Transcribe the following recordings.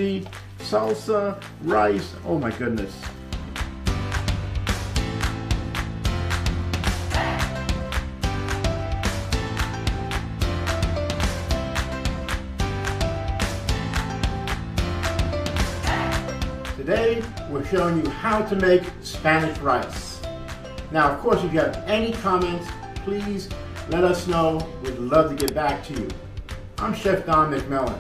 spicy, salsa, rice. Oh my goodness. Today, we're showing you how to make Spanish rice. Now, of course, if you have any comments, please let us know. We'd love to get back to you. I'm Chef Don McMillan,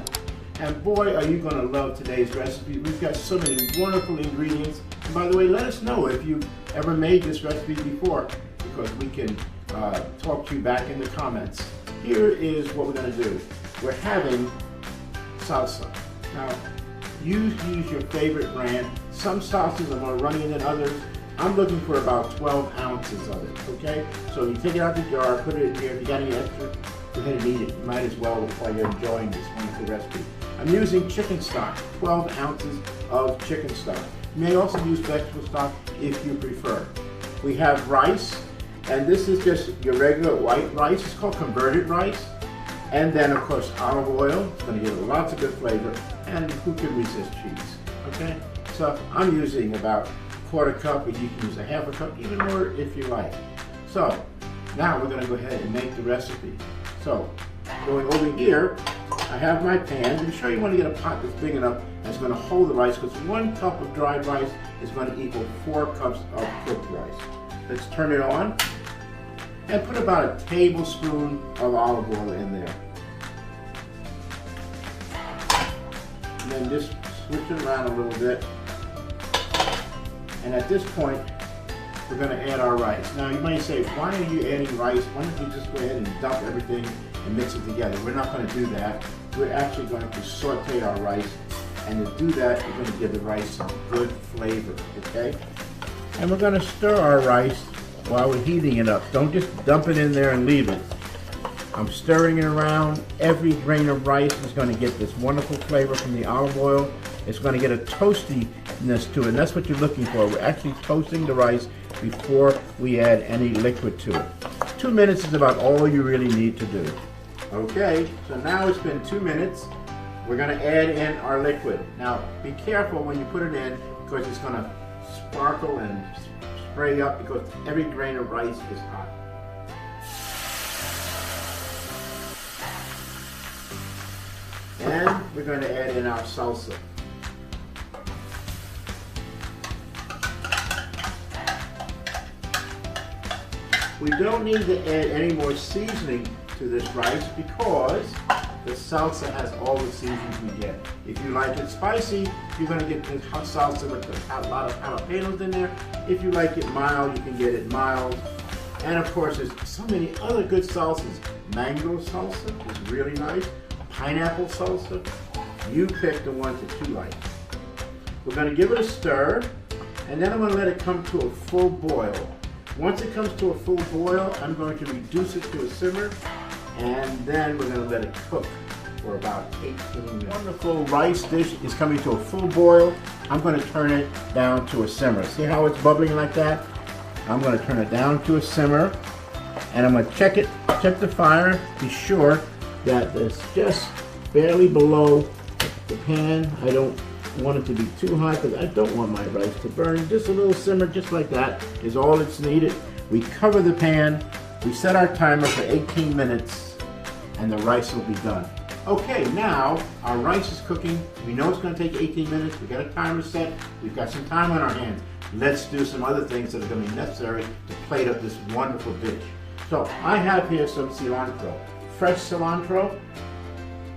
and boy, are you going to love today's recipe. We've got so many wonderful ingredients. And by the way, let us know if you've ever made this recipe before, because we can talk to you back in the comments. Here is what we're going to do. We're having salsa. Now, use your favorite brand. Some sauces are more runny than others. I'm looking for about 12 ounces of it, okay? So you take it out the jar, put it in here. If you got any extra, go ahead and eat it. You might as well while you're enjoying this wonderful recipe. I'm using chicken stock, 12 ounces of chicken stock. You may also use vegetable stock if you prefer. We have rice, and this is just your regular white rice. It's called converted rice. And then, of course, olive oil. It's going to give it lots of good flavor. And who can resist cheese? Okay? So I'm using about a quarter cup, but you can use a half a cup, even more if you like. So now we're going to go ahead and make the recipe. So going over here, I have my pan. Be sure you want to get a pot that's big enough that's going to hold the rice, because 1 cup of dried rice is going to equal 4 cups of cooked rice. Let's turn it on and put about a tablespoon of olive oil in there. And then just switch it around a little bit. And at this point, we're going to add our rice. Now you might say, why are you adding rice? Why don't you just go ahead and dump everything and mix it together? We're not going to do that. We're actually going to saute our rice. And to do that, we're going to give the rice some good flavor, okay? And we're going to stir our rice while we're heating it up. Don't just dump it in there and leave it. I'm stirring it around. Every grain of rice is going to get this wonderful flavor from the olive oil. It's going to get a toastiness to it, and that's what you're looking for. We're actually toasting the rice before we add any liquid to it. 2 minutes is about all you really need to do. Okay, so now it's been 2 minutes. We're going to add in our liquid. Now, be careful when you put it in, because it's going to sparkle and spray up, because every grain of rice is hot. And we're going to add in our salsa. We don't need to add any more seasoning to this rice, because the salsa has all the seasonings we get. If you like it spicy, you're going to get this hot salsa with a lot of jalapenos in there. If you like it mild, you can get it mild. And of course, there's so many other good salsas. Mango salsa is really nice. Pineapple salsa. You pick the one that you like. We're going to give it a stir, and then I'm going to let it come to a full boil. Once it comes to a full boil, I'm going to reduce it to a simmer, and then we're going to let it cook for about 18 minutes. Wonderful rice dish is coming to a full boil. I'm going to turn it down to a simmer. See how it's bubbling like that? I'm going to turn it down to a simmer, and I'm going to check the fire, be sure that it's just barely below the pan. I don't want it to be too hot, because I don't want my rice to burn. Just a little simmer, just like that, is all it's needed. We cover the pan, we set our timer for 18 minutes, and the rice will be done. Okay, now our rice is cooking. We know it's going to take 18 minutes. We've got a timer set. We've got some time on our hands. Let's do some other things that are going to be necessary to plate up this wonderful dish. So I have here some cilantro. Fresh cilantro.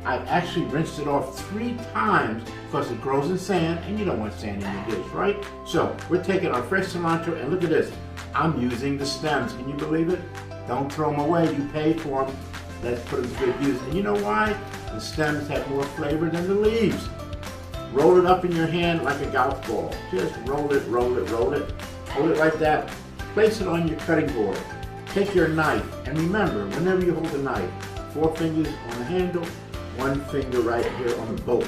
I've actually rinsed it off 3 times, because it grows in sand, and you don't want sand in your dish, right? So we're taking our fresh cilantro, and look at this. I'm using the stems. Can you believe it? Don't throw them away. You paid for them. Let's put them to good use. And you know why? The stems have more flavor than the leaves. Roll it up in your hand like a golf ball. Just roll it, roll it, roll it. Hold it like that. Place it on your cutting board. Take your knife, and remember, whenever you hold a knife, 4 fingers on the handle, 1 finger right here on the bolt.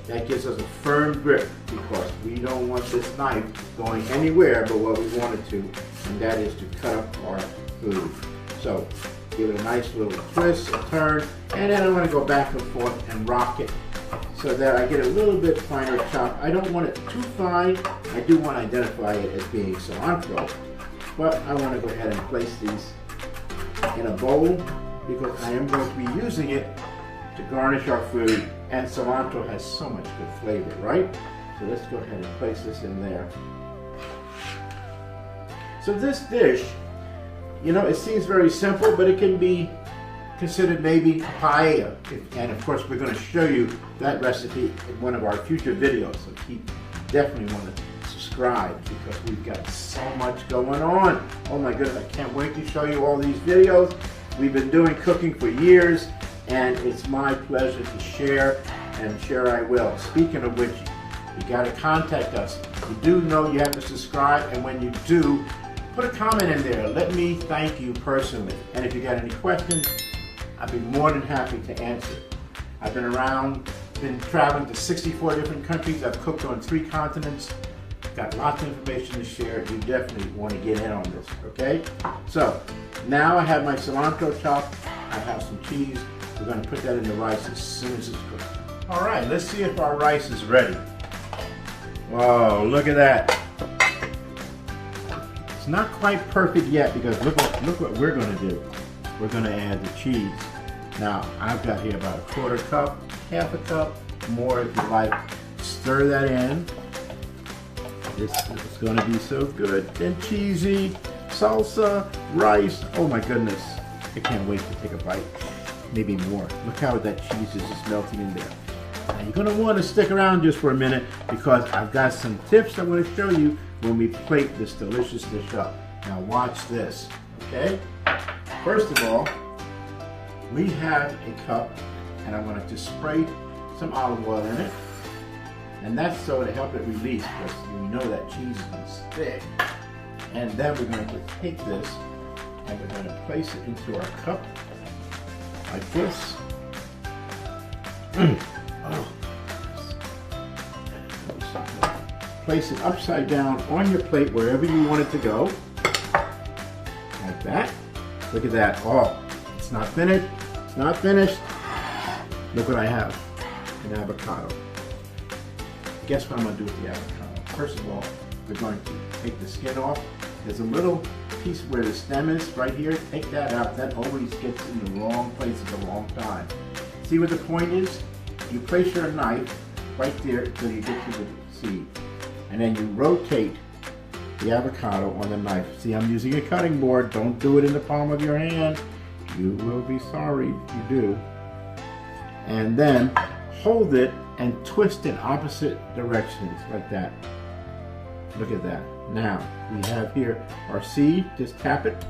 That gives us a firm grip, because we don't want this knife going anywhere but what we want it to, and that is to cut up our food. So give it a nice little twist, a turn, and then I'm going to go back and forth and rock it so that I get a little bit finer chop. I don't want it too fine. I do want to identify it as being cilantro, but I want to go ahead and place these in a bowl because I am going to be using it to garnish our food, and cilantro has so much good flavor, right? So let's go ahead and place this in there. So this dish, you know, it seems very simple, but it can be considered maybe paella. And of course, we're going to show you that recipe in one of our future videos. So definitely want to subscribe because we've got so much going on. Oh my goodness, I can't wait to show you all these videos. We've been doing cooking for years, and it's my pleasure to share, and share I will. Speaking of which, you got to contact us. You do know you have to subscribe, and when you do, put a comment in there. Let me thank you personally. And if you got any questions, I'd be more than happy to answer. I've been around, been traveling to 64 different countries. I've cooked on 3 continents. Got lots of information to share. You definitely want to get in on this, okay? So, now I have my cilantro chopped. I have some cheese. We're going to put that in the rice as soon as it's cooked. All right, let's see if our rice is ready. Whoa, look at that. It's not quite perfect yet because look what we're going to do. We're going to add the cheese. Now, I've got here about a 1/4 cup, 1/2 cup, more if you like. Stir that in. This is going to be so good and cheesy. Salsa, rice. Oh my goodness. I can't wait to take a bite. Maybe more. Look how that cheese is just melting in there. Now, you're going to want to stick around just for a minute because I've got some tips I want to show you when we plate this delicious dish up. Now watch this, okay? First of all, we have a cup, and I'm going to just spray some olive oil in it. And that's so to help it release, because we know that cheese is going to stick. And then we're going to take this, and we're going to place it into our cup, like this. Oh. Place it upside down on your plate wherever you want it to go. Like that. Look at that. Oh, it's not finished. It's not finished. Look what I have. An avocado. Guess what I'm going to do with the avocado? First of all, we're going to take the skin off. There's a little piece where the stem is right here. Take that out. That always gets in the wrong place at the wrong time. See what the point is? You place your knife right there until you get to the seed. And then you rotate the avocado on the knife. See, I'm using a cutting board. Don't do it in the palm of your hand. You will be sorry if you do. And then hold it and twist in opposite directions like that. Look at that. Now, we have here our seed. Just tap it,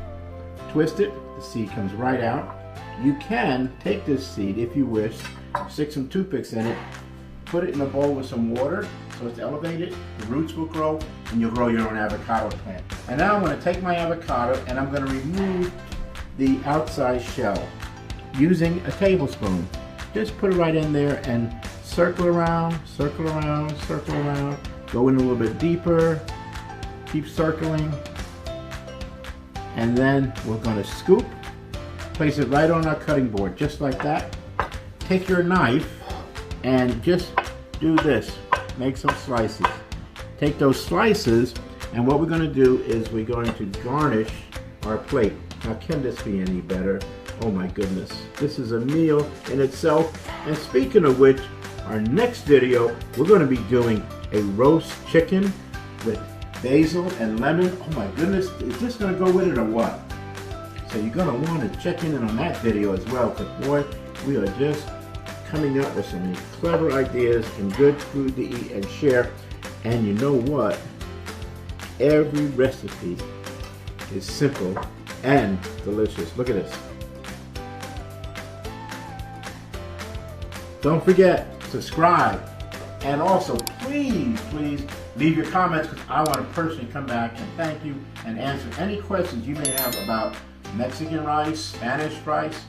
twist it. The seed comes right out. You can take this seed if you wish, stick some toothpicks in it, put it in a bowl with some water so it's elevated, the roots will grow, and you'll grow your own avocado plant. And now I'm going to take my avocado and I'm going to remove the outside shell using a tablespoon. Just put it right in there and circle around, circle around, circle around. Go in a little bit deeper, keep circling, and then we're going to scoop, place it right on our cutting board, just like that. Take your knife and just do this. Make some slices. Take those slices, and what we're going to do is we're going to garnish our plate. Now, can this be any better? Oh my goodness. This is a meal in itself. And speaking of which, our next video, we're going to be doing a roast chicken with basil and lemon. Oh my goodness, is this going to go with it or what? So you're going to want to check in on that video as well, because boy, we are just coming up with some clever ideas and good food to eat and share. And you know what? Every recipe is simple and delicious. Look at this. Don't forget, subscribe. And also, please leave your comments, because I want to personally come back and thank you and answer any questions you may have about Mexican rice, Spanish rice,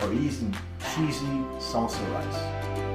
or even cheesy salsa rice.